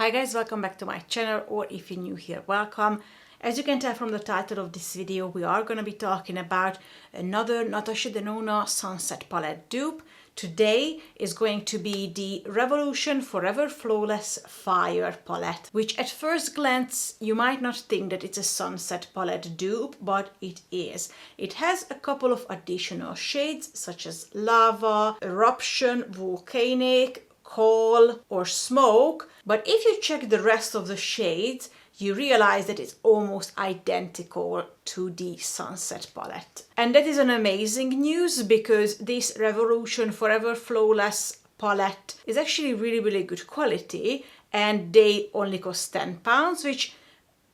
Hi guys, welcome back to my channel, or if you're new here, welcome. As you can tell from the title of this video, we are going to be talking about another Natasha Denona Sunset palette dupe. Today is going to be the Revolution Forever Flawless Fire palette, which at first glance you might not think that it's a sunset palette dupe, but it is. It has a couple of additional shades such as Lava, Eruption, Volcanic, Coal or Smoke, but if you check the rest of the shades, you realize that it's almost identical to the Sunset palette. And that is an amazing news, because this Revolution Forever Flawless palette is actually really good quality, and they only cost £10, which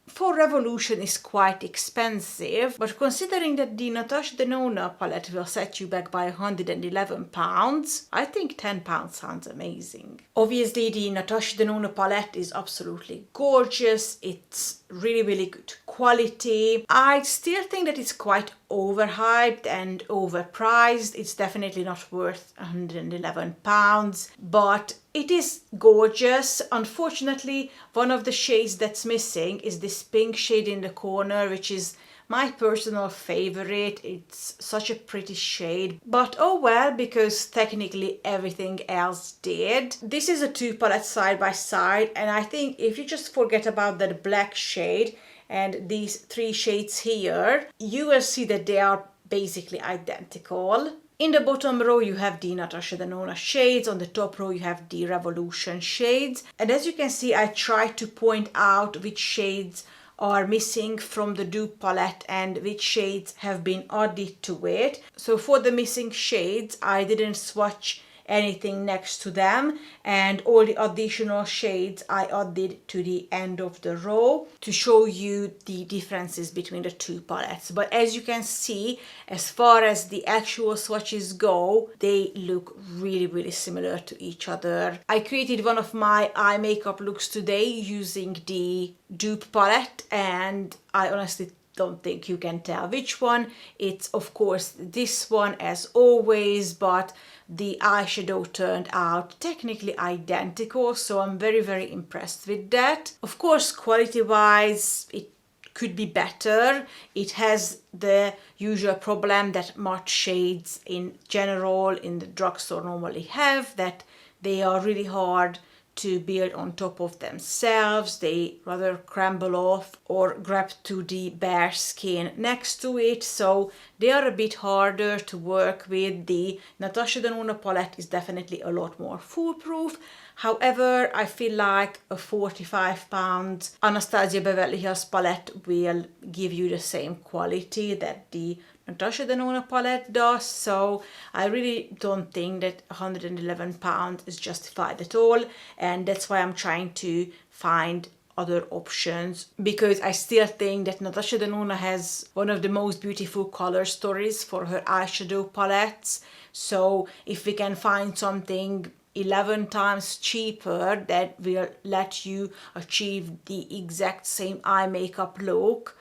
for Revolution is quite expensive, but considering that the Natasha Denona palette will set you back by £111, I think £10 sounds amazing. Obviously, the Natasha Denona palette is absolutely gorgeous. It's really good quality. I still think that it's quite overhyped and overpriced. It's definitely not worth £111, but it is gorgeous. Unfortunately, one of the shades that's missing is this pink shade in the corner, which is my personal favorite. It's such a pretty shade, but oh well, because technically everything else did. This is a two palette side by side, and I think if you just forget about that black shade and these three shades here, you will see that they are basically identical. In the bottom row you have the Natasha Denona shades, on the top row you have the Revolution shades, and as you can see, I tried to point out which shades are missing from the dupe palette and which shades have been added to it. So for the missing shades, I didn't swatch anything next to them, and all the additional shades I added to the end of the row to show you the differences between the two palettes. But as you can see, as far as the actual swatches go, they look really similar to each other. I created one of my eye makeup looks today using the dupe palette, and I honestly don't think you can tell which one. It's of course this one as always, but the eyeshadow turned out technically identical, so I'm very impressed with that. Of course, quality wise it could be better. It has the usual problem that matte shades in general in the drugstore normally have, that they are really hard to build on top of themselves. They rather crumble off or grab to the bare skin next to it, so they are a bit harder to work with. The Natasha Denona palette is definitely a lot more foolproof. However, I feel like a £45 Anastasia Beverly Hills palette will give you the same quality that the Natasha Denona palette does, so I really don't think that £111 is justified at all, and that's why I'm trying to find other options, because I still think that Natasha Denona has one of the most beautiful color stories for her eyeshadow palettes. So if we can find something 11 times cheaper that will let you achieve the exact same eye makeup look,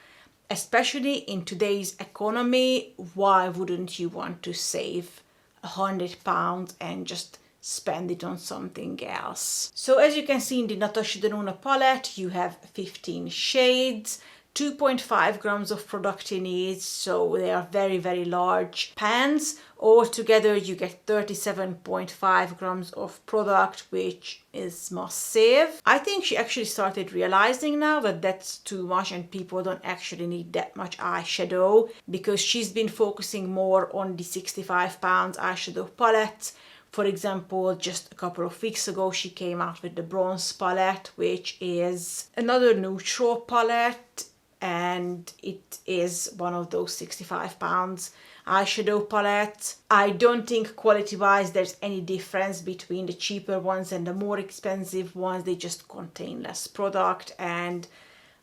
especially in today's economy, why wouldn't you want to save £100 and just spend it on something else? So as you can see, in the Natasha Denona palette you have 15 shades, 2.5 grams of product in each, so they are very large pans. Altogether you get 37.5 grams of product, which is massive. I think she actually started realizing now that that's too much and people don't actually need that much eyeshadow, because she's been focusing more on the £65 eyeshadow palette. For example, just a couple of weeks ago she came out with the Bronze palette, which is another neutral palette, and it is one of those £65 eyeshadow palettes. I don't think quality-wise there's any difference between the cheaper ones and the more expensive ones. They just contain less product, and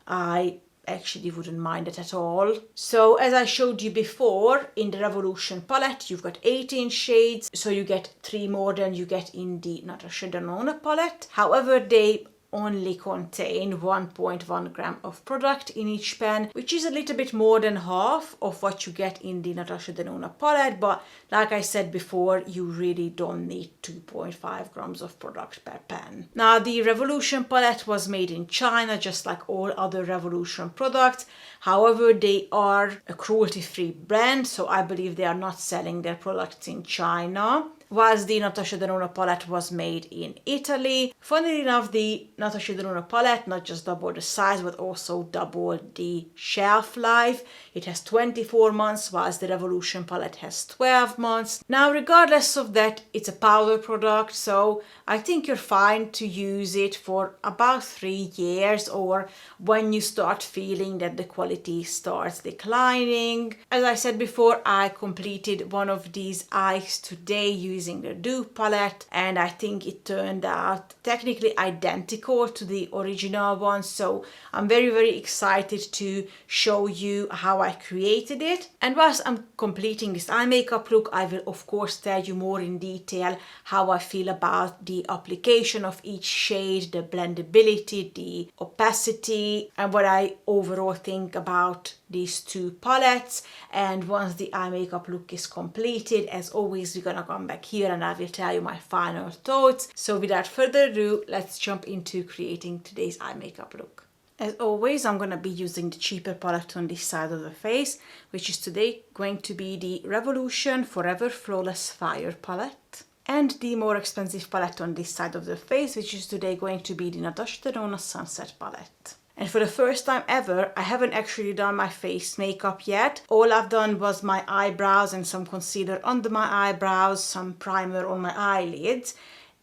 I actually wouldn't mind it at all. So as I showed you before, in the Revolution palette you've got 18 shades, so you get 3 more than you get in the Natasha Denona palette. However, they only contain 1.1 gram of product in each pen, which is a little bit more than half of what you get in the Natasha Denona palette, but like I said before, you really don't need 2.5 grams of product per pen. Now, the Revolution palette was made in China, just like all other Revolution products. However, they are a cruelty-free brand, so I believe they are not selling their products in China. Whilst the Natasha Denona palette was made in Italy. Funnily enough, the Natasha Denona palette not just doubled the size but also doubled the shelf life. It has 24 months whilst the Revolution palette has 12 months. Now, regardless of that, it's a powder product, so I think you're fine to use it for about 3 years, or when you start feeling that the quality starts declining. As I said before, I completed one of these eyes today using the dupe palette, and I think it turned out technically identical to the original one, so I'm very excited to show you how I created it. And whilst I'm completing this eye makeup look, I will of course tell you more in detail how I feel about the application of each shade, the blendability, the opacity, and what I overall think about these two palettes. And once the eye makeup look is completed, as always, we're gonna come back here and I will tell you my final thoughts. So without further ado, let's jump into creating today's eye makeup look. As always, I'm gonna be using the cheaper palette on this side of the face, which is today going to be the Revolution Forever Flawless Fire palette. And the more expensive palette on this side of the face, which is today going to be the Natasha Denona Sunset palette. And for the first time ever, I haven't actually done my face makeup yet. All I've done was my eyebrows and some concealer under my eyebrows, some primer on my eyelids.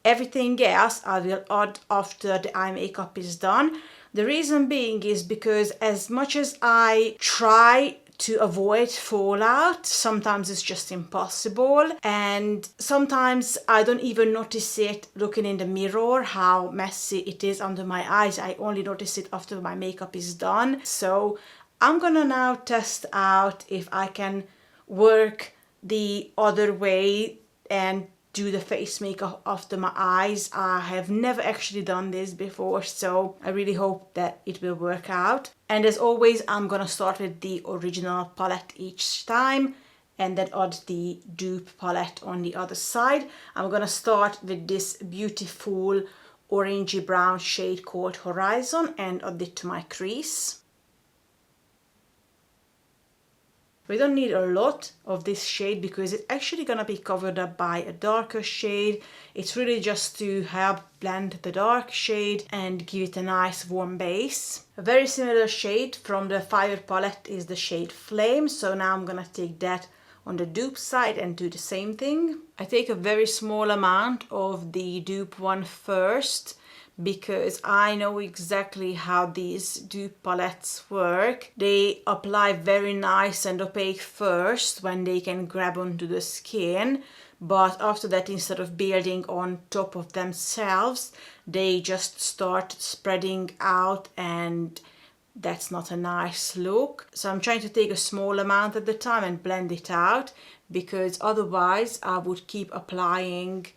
Everything else I will add after the eye makeup is done. The reason being is because as much as I try to avoid fallout, sometimes it's just impossible, and sometimes I don't even notice it looking in the mirror how messy it is under my eyes. I only notice it after my makeup is done. So I'm gonna now test out if I can work the other way and do the face makeup after my eyes. I have never actually done this before, so I really hope that it will work out. And as always, I'm gonna start with the original palette each time and then add the dupe palette on the other side. I'm gonna start with this beautiful orangey brown shade called Horizon and add it to my crease. We don't need a lot of this shade because it's actually gonna be covered up by a darker shade. It's really just to help blend the dark shade and give it a nice warm base. A very similar shade from the Fire palette is the shade Flame, so now I'm gonna take that on the dupe side and do the same thing. I take a very small amount of the dupe one first, because I know exactly how these dupe palettes work. They apply very nice and opaque first when they can grab onto the skin, but after that, instead of building on top of themselves, they just start spreading out, and that's not a nice look. So I'm trying to take a small amount at the time and blend it out, because otherwise I would keep applying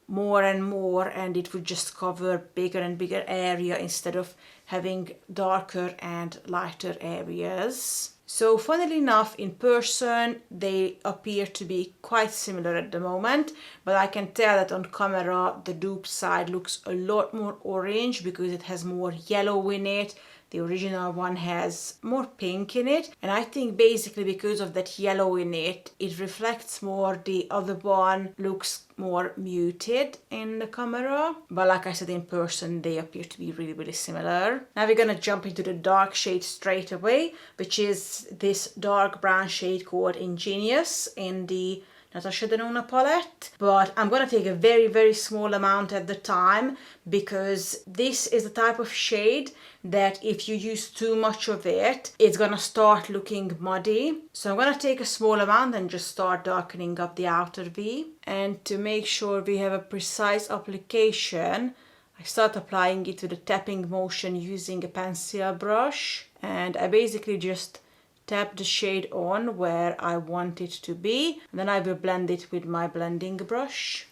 more and more and it would just cover bigger and bigger area instead of having darker and lighter areas. So funnily enough, in person they appear to be quite similar at the moment, but I can tell that on camera the dupe side looks a lot more orange because it has more yellow in it. The original one has more pink in it, and I think basically because of that yellow in it, it reflects more. The other one looks more muted in the camera, but like I said, in person they appear to be really similar. Now we're gonna jump into the dark shade straight away, which is this dark brown shade called Ingenious in the Natasha Denona palette, but I'm gonna take a very small amount at the time, because this is the type of shade that if you use too much of it, it's gonna start looking muddy. So I'm gonna take a small amount and just start darkening up the outer V. And to make sure we have a precise application, I start applying it with a tapping motion using a pencil brush, and I basically just tap the shade on where I want it to be, and then I will blend it with my blending brush.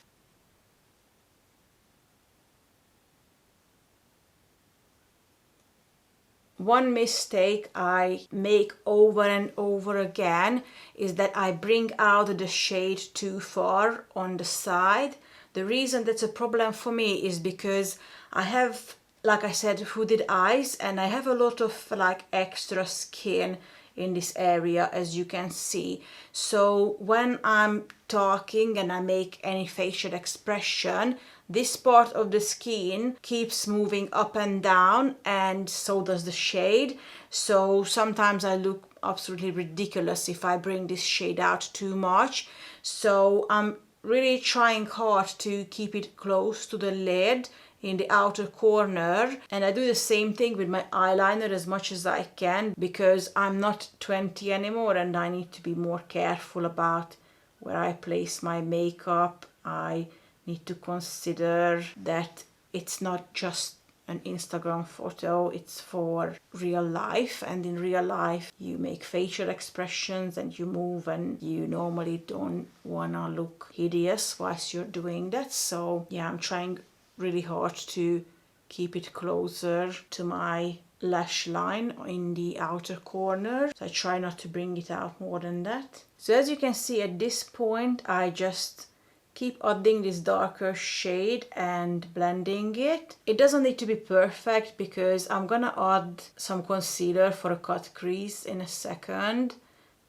one mistake I make over and over again is that I bring out the shade too far on the side. The reason that's a problem for me is because I have, like I said, hooded eyes, and I have a lot of like extra skin in this area, as you can see. So when I'm talking and I make any facial expression, this part of the skin keeps moving up and down, and so does the shade. So sometimes I look absolutely ridiculous if I bring this shade out too much. So I'm really trying hard to keep it close to the lid in the outer corner, and I do the same thing with my eyeliner as much as I can, because I'm not 20 anymore and I need to be more careful about where I place my makeup. I need to consider that it's not just an Instagram photo, it's for real life, and in real life you make facial expressions and you move, and you normally don't wanna look hideous whilst you're doing that. So yeah, I'm trying really hard to keep it closer to my lash line in the outer corner. So I try not to bring it out more than that. So as you can see, at this point I just keep adding this darker shade and blending it. It doesn't need to be perfect because I'm gonna add some concealer for a cut crease in a second.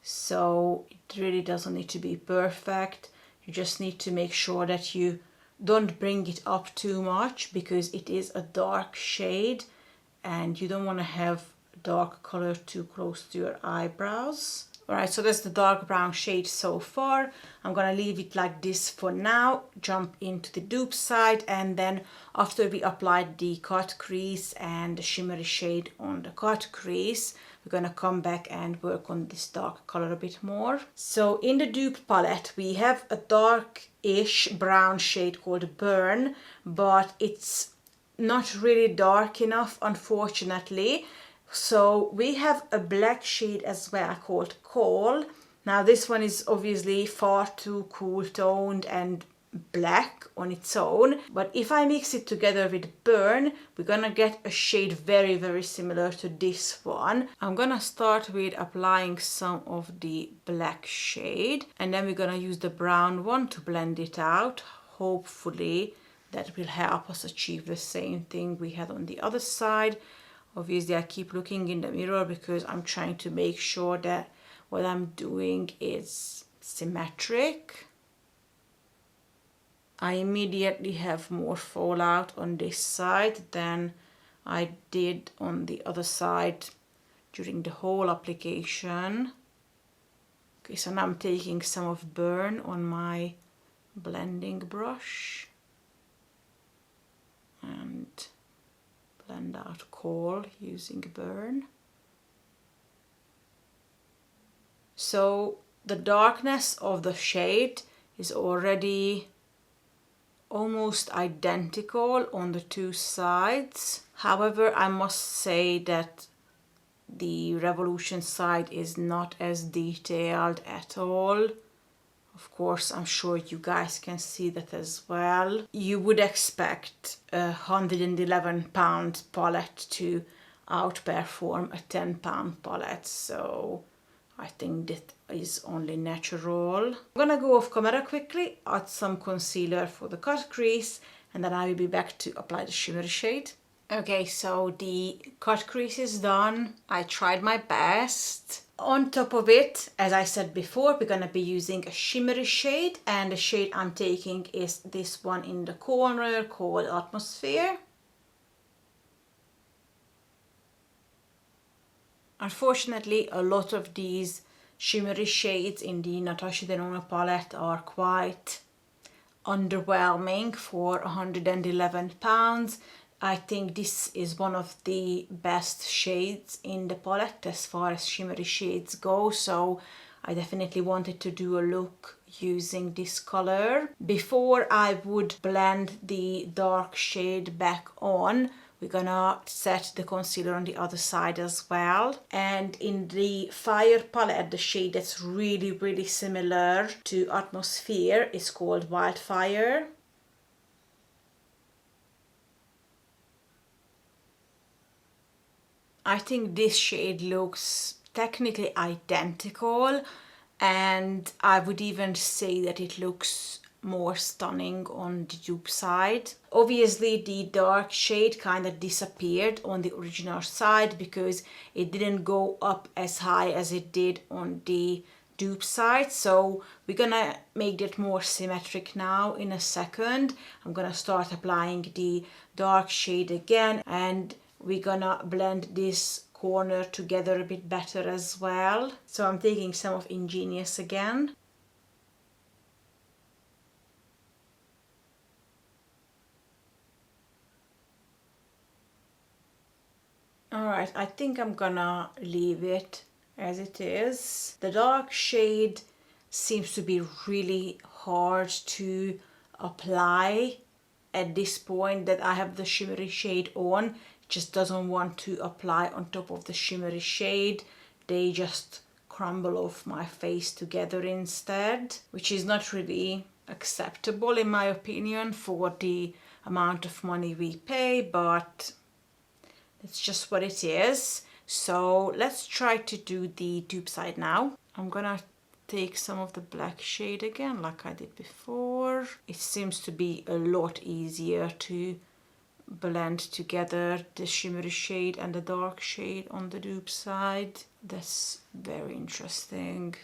So it really doesn't need to be perfect. You just need to make sure that you don't bring it up too much, because it is a dark shade and you don't want to have dark color too close to your eyebrows. Alright, so that's the dark brown shade so far. I'm gonna leave it like this for now, jump into the dupe side, and then after we applied the cut crease and the shimmery shade on the cut crease, we're gonna come back and work on this dark color a bit more. So in the dupe palette we have a dark-ish brown shade called Burn, but it's not really dark enough, unfortunately. So we have a black shade as well called Coal. Now this one is obviously far too cool toned and black on its own, but if I mix it together with Burn, we're gonna get a shade very, very similar to this one. I'm gonna start with applying some of the black shade, and then we're gonna use the brown one to blend it out. Hopefully that will help us achieve the same thing we had on the other side. Obviously I keep looking in the mirror because I'm trying to make sure that what I'm doing is symmetric. I immediately have more fallout on this side than I did on the other side during the whole application. Okay, so now I'm taking some of Burn on my blending brush and blend out Coal using Burn. So the darkness of the shade is already almost identical on the two sides. However, I must say that the Revolution side is not as detailed at all. Of course, I'm sure you guys can see that as well. You would expect a £111 palette to outperform a £10 palette, so I think that is only natural. I'm gonna go off camera quickly, add some concealer for the cut crease, and then I will be back to apply the shimmery shade. Okay, so the cut crease is done. I tried my best. On top of it, as I said before, we're gonna be using a shimmery shade, and the shade I'm taking is this one in the corner called Atmosphere. Unfortunately, a lot of these shimmery shades in the Natasha Denona palette are quite underwhelming for £111. I think this is one of the best shades in the palette as far as shimmery shades go, so I definitely wanted to do a look using this color. Before I would blend the dark shade back on, we're gonna set the concealer on the other side as well. And in the Fire palette, the shade that's really, really similar to Atmosphere is called Wildfire. I think this shade looks technically identical, and I would even say that it looks more stunning on the dupe side. Obviously the dark shade kind of disappeared on the original side because it didn't go up as high as it did on the dupe side, so we're gonna make that more symmetric now in a second. I'm gonna start applying the dark shade again, and we're gonna blend this corner together a bit better as well. So I'm taking some of Ingenious again. Alright, I think I'm gonna leave it as it is. The dark shade seems to be really hard to apply at this point that I have the shimmery shade on. It just doesn't want to apply on top of the shimmery shade. They just crumble off my face together instead, which is not really acceptable in my opinion for the amount of money we pay, but it's just what it is. So let's try to do the dupe side now. I'm gonna take some of the black shade again like I did before. It seems to be a lot easier to blend together the shimmery shade and the dark shade on the dupe side. That's very interesting.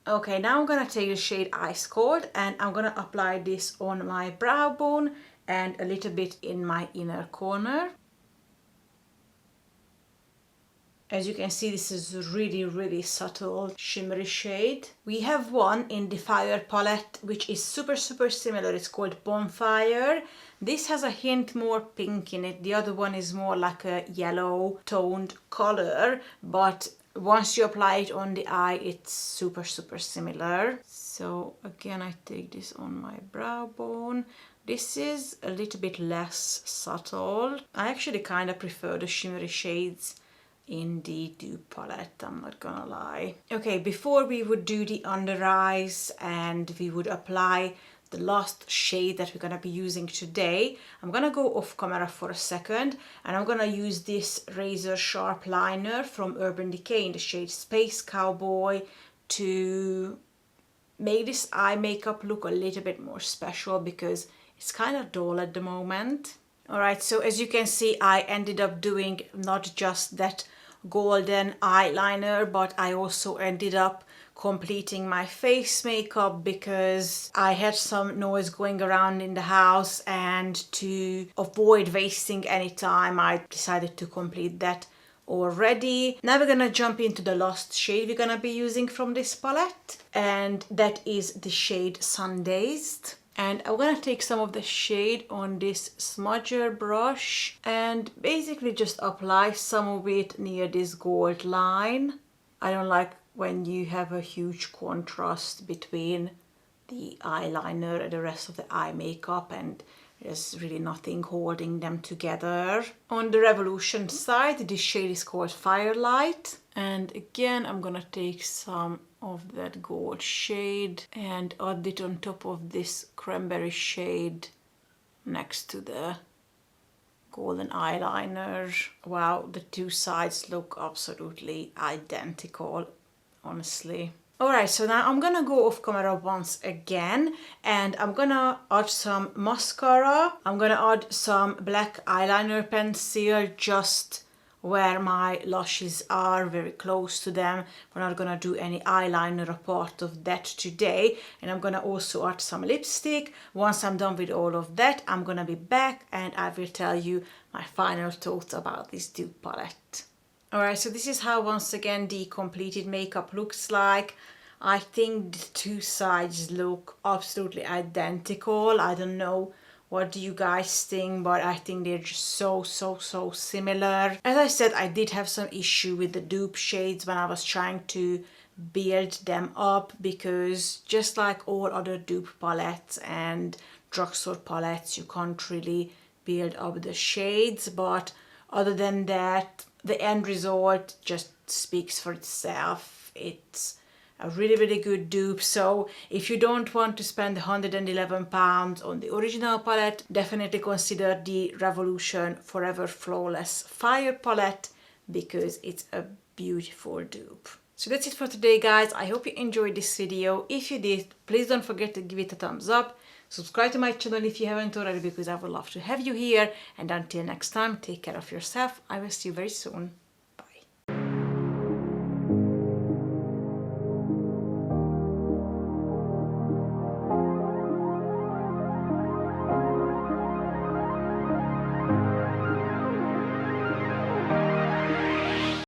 Okay, now I'm gonna take the shade Ice Cold and I'm gonna apply this on my brow bone and a little bit in my inner corner. As you can see, this is a really subtle shimmery shade. We have one in the Fire palette which is super similar. It's called Bonfire. This has a hint more pink in it. The other one is more like a yellow toned color, but once you apply it on the eye, it's super similar. So again, I take this on my brow bone. This is a little bit less subtle. I actually kind of prefer the shimmery shades in the dupe palette, I'm not gonna lie. Okay, before we would do the under eyes and we would apply the last shade that we're gonna be using today, I'm gonna go off camera for a second and I'm gonna use this razor sharp liner from Urban Decay in the shade Space Cowboy to make this eye makeup look a little bit more special because it's kind of dull at the moment. Alright, so as you can see, I ended up doing not just that golden eyeliner, but I also ended up completing my face makeup because I had some noise going around in the house, and to avoid wasting any time, I decided to complete that already. Now we're gonna jump into the last shade we're gonna be using from this palette, and that is the shade Sun-Dazed. And I'm gonna take some of the shade on this smudger brush and basically just apply some of it near this gold line. I don't like when you have a huge contrast between the eyeliner and the rest of the eye makeup and there's really nothing holding them together. On the Revolution side, this shade is called Firelight. And again, I'm gonna take some of that gold shade and add it on top of this cranberry shade next to the golden eyeliner. Wow, the two sides look absolutely identical, honestly. Alright, so now I'm gonna go off camera once again and I'm gonna add some mascara. I'm gonna add some black eyeliner pencil just where my lashes are, very close to them. We're not gonna do any eyeliner or part of that today. And I'm gonna also add some lipstick. Once I'm done with all of that, I'm gonna be back and I will tell you my final thoughts about this dupe palette. Alright, so this is how once again the completed makeup looks like. I think the two sides look absolutely identical. I don't know what do you guys think, but I think they're just so similar. As I said, I did have some issue with the dupe shades when I was trying to build them up because just like all other dupe palettes and drugstore palettes, you can't really build up the shades, but other than that, the end result just speaks for itself. It's a really good dupe. So if you don't want to spend £111 on the original palette, definitely consider the Revolution Forever Flawless Fire palette because it's a beautiful dupe. So that's it for today, guys. I hope you enjoyed this video. If you did, please don't forget to give it a thumbs up. Subscribe to my channel if you haven't already, because I would love to have you here. And until next time, take care of yourself. I will see you very soon.